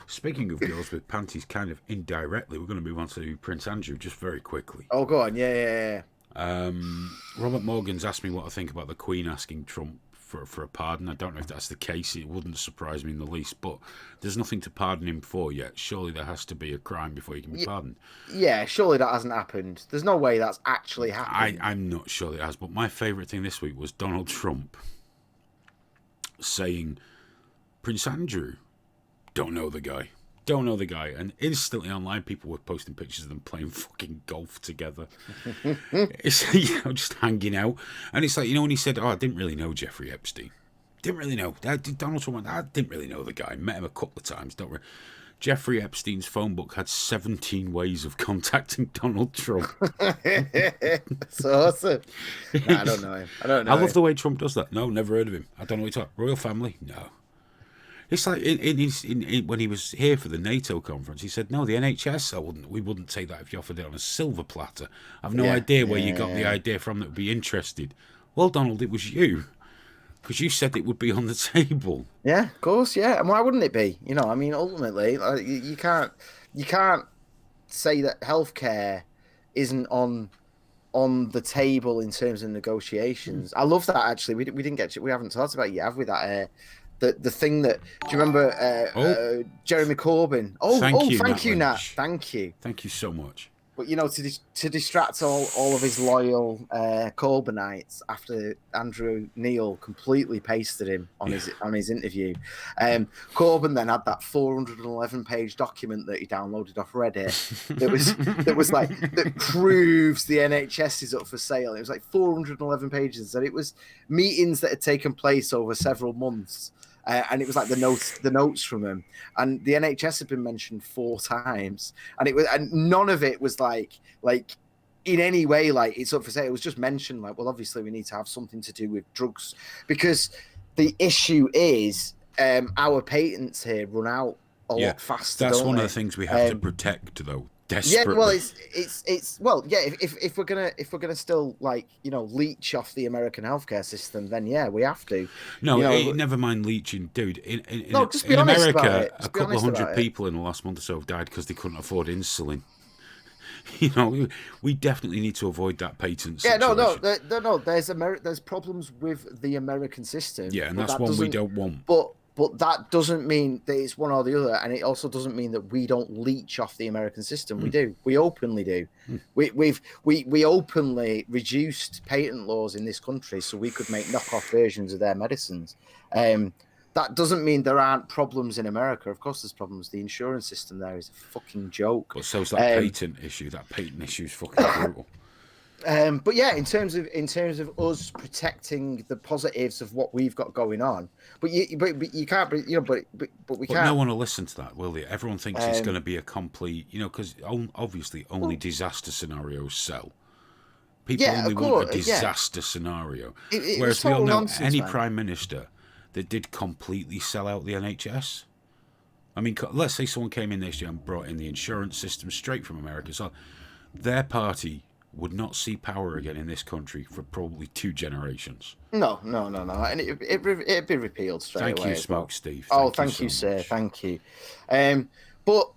Speaking of girls with panties, kind of indirectly, we're going to move on to Prince Andrew just very quickly. Oh, go on. Yeah, yeah, yeah. Robert Morgan's asked me what I think about the Queen asking Trump for a pardon. I don't know if that's the case. It wouldn't surprise me in the least, but there's nothing to pardon him for yet. Surely there has to be a crime before he can be Yeah, pardoned. yeah, surely that hasn't happened. There's no way that's actually happened. I'm not sure it has, but my favourite thing this week was Donald Trump saying, Prince Andrew, don't know the guy. Don't know the guy. And instantly online, people were posting pictures of them playing fucking golf together. It's, just hanging out. And it's like, when he said, I didn't really know Jeffrey Epstein. Didn't really know. Donald Trump, I didn't really know the guy. Met him a couple of times. Jeffrey Epstein's phone book had 17 ways of contacting Donald Trump. So awesome. No, I don't know him. I don't know I love him. the way Trump does that. No, never heard of him. I don't know what he's talking. Royal family? No. It's like when he was here for the NATO conference, he said, "No, the NHS. We wouldn't take that if you offered it on a silver platter. I've no Yeah, idea where you got the yeah, idea from that would be interested." Well, Donald, it was you, because you said it would be on the table. yeah. Of course, yeah. And why wouldn't it be? I mean, ultimately, like, you can't say that healthcare isn't on the table in terms of negotiations. I love that actually. We haven't talked about it yet, have we? That the thing that do you remember? Jeremy Corbyn. Thank you, Thank Nat you, Nat. Lynch. Thank you. Thank you so much. But to distract all of his loyal Corbynites after Andrew Neil completely pasted him on his interview, Corbyn then had that 411-page document that he downloaded off Reddit that proves the NHS is up for sale. It was like 411 pages, and it was meetings that had taken place over several months. And it was like the notes from him, and the NHS had been mentioned 4 times, and none of it was like in any way like it's up for sale. It was just mentioned like, well, obviously we need to have something to do with drugs, because the issue is our patents here run out a lot faster. That's one they? of the things we have to protect, though. Desperately. Yeah, well, if we're gonna still leech off the American healthcare system, then yeah, we have to. No, never mind leaching, dude. In America, a couple of hundred people in the last month or so have died because they couldn't afford insulin. We definitely need to avoid that patent situation. No. There's problems with the American system. Yeah, and that's one we don't want. But that doesn't mean that it's one or the other, and it also doesn't mean that we don't leech off the American system. We do. We openly do. We openly reduced patent laws in this country so we could make knockoff versions of their medicines. That doesn't mean there aren't problems in America. Of course, there's problems. The insurance system there is a fucking joke. But so's that patent issue. That patent issue is fucking brutal. But yeah, in terms of us protecting the positives of what we've got going on, but you can't, but we can't. No one will listen to that, will they? Everyone thinks it's going to be a complete, because obviously only disaster scenarios sell. People only want a disaster scenario. Whereas we all know any prime minister that did completely sell out the NHS. I mean, let's say someone came in this year and brought in the insurance system straight from America. So their party would not see power again in this country for probably 2 generations. No. And it'd be repealed straight away. Thank you, Smoke Steve. Thank you, sir. Thank you. But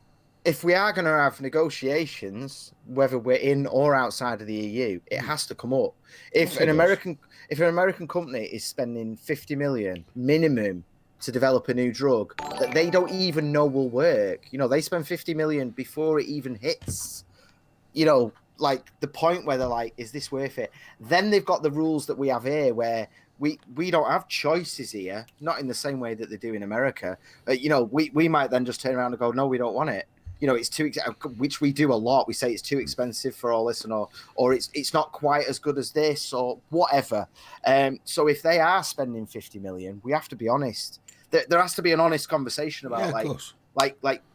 if we are going to have negotiations, whether we're in or outside of the EU, it has to come up. If an American company is spending 50 million minimum to develop a new drug that they don't even know will work, they spend 50 million before it even hits, like the point where they're like, is this worth it? Then they've got the rules that we have here where we don't have choices here, not in the same way that they do in America. We might then just turn around and go, no, we don't want it. It's too, which we do a lot. We say it's too expensive for all this, or it's not quite as good as this, or whatever. So if they are spending 50 million, we have to be honest. There has to be an honest conversation about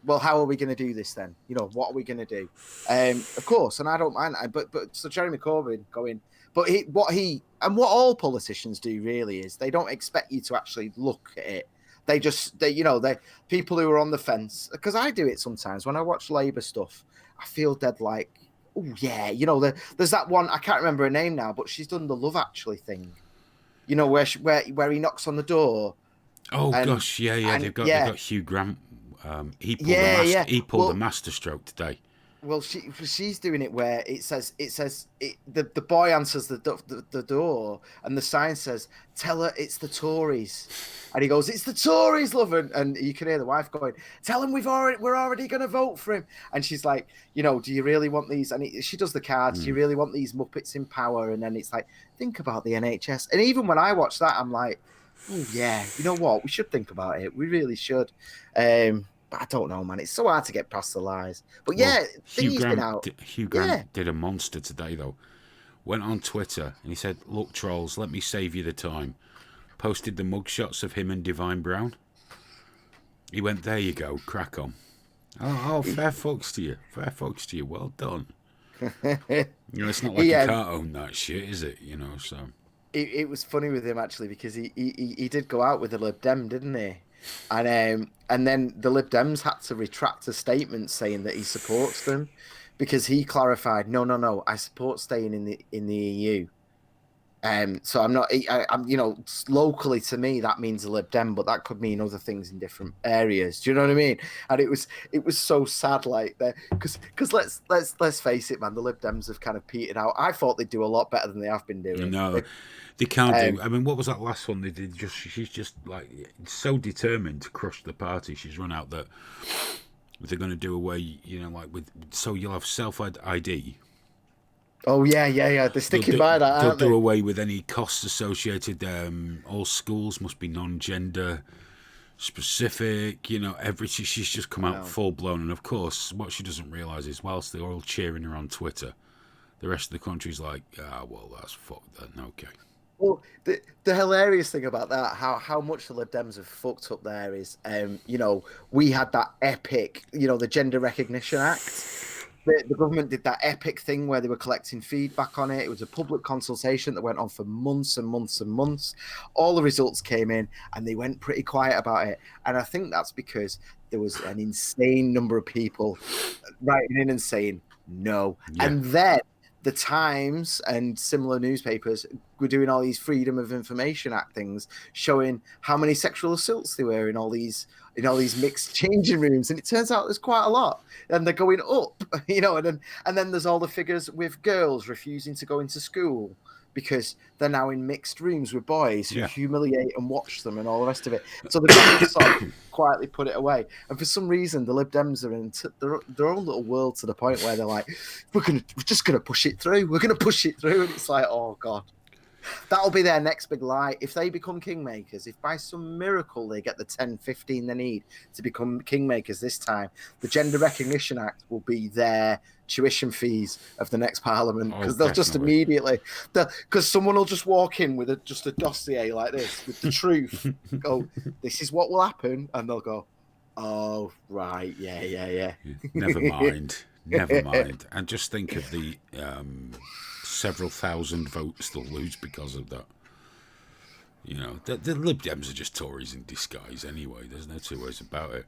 well, how are we going to do this then? What are we going to do? Of course, and I don't mind. But so Jeremy Corbyn going, but what all politicians do really is they don't expect you to actually look at it. They people who are on the fence, because I do it sometimes when I watch Labour stuff. I feel dead like, oh yeah, there's that one, I can't remember her name now, but she's done the Love Actually thing. Where he knocks on the door. Oh gosh, yeah, they've got Hugh Grant He pulled he pulled a masterstroke today. Well, she's doing it where the boy answers the door and the sign says, "Tell her it's the Tories," and he goes, "It's the Tories, love," and you can hear the wife going, "Tell him we're already going to vote for him," and she's like, do you really want these? And she does the cards. Do you really want these Muppets in power? And then it's like, think about the NHS. And even when I watch that, I'm like, oh yeah, you know what? We should think about it. We really should. But I don't know, man. It's so hard to get past the lies. But Hugh Grant did a monster today, though. Went on Twitter and he said, "Look, trolls, let me save you the time." Posted the mugshots of him and Divine Brown. He went, "There you go, crack on." Oh, fair fucks to you. Fair fucks to you. Well done. It's not like you can't own that shit, is it? So... It was funny with him, actually, because he did go out with the Lib Dem, didn't he? And then the Lib Dems had to retract a statement saying that he supports them, because he clarified, no, I support staying in the EU. So I'm not. I'm locally to me that means a Lib Dem, but that could mean other things in different areas. Do you know what I mean? And it was so sad, like that, because let's face it, man, the Lib Dems have kind of petered out. I thought they'd do a lot better than they have been doing. No. They can't do. I mean, what was that last one? They did she's just like so determined to crush the party. She's run out that they're going to do away, like with. So you'll have self-ID. Oh yeah. They're sticking by that. They'll do away with any costs associated. All schools must be non-gender specific. She's just come out full blown. And of course, what she doesn't realise is, whilst they're all cheering her on Twitter, the rest of the country's like, well, that's fucked then. Okay. Well, the hilarious thing about that, how much the Lib Dems have fucked up there is, we had that epic, the Gender Recognition Act. The government did that epic thing where they were collecting feedback on it. It was a public consultation that went on for months and months and months. All the results came in and they went pretty quiet about it. And I think that's because there was an insane number of people writing in and saying no. Yeah. And then the Times and similar newspapers were doing all these Freedom of Information Act things, showing how many sexual assaults there were in all these mixed changing rooms, and it turns out there's quite a lot, and they're going up, and then there's all the figures with girls refusing to go into school because they're now in mixed rooms with boys who humiliate and watch them and all the rest of it. So the government sort of quietly put it away. And for some reason, the Lib Dems are in their own little world, to the point where they're like, we're just going to push it through. We're going to push it through. And it's like, oh, God. That'll be their next big lie. If they become kingmakers, if by some miracle they get the 10, 15 they need to become kingmakers this time, the Gender Recognition Act will be their tuition fees of the next parliament, because they'll just immediately, because someone will just walk in with just a dossier like this with the truth, go, this is what will happen, and they'll go, oh, right, yeah. Never mind. And just think of the several thousand votes they'll lose because of that. The Lib Dems are just Tories in disguise anyway. There's no two ways about it.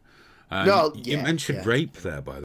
You mentioned rape there, by the way.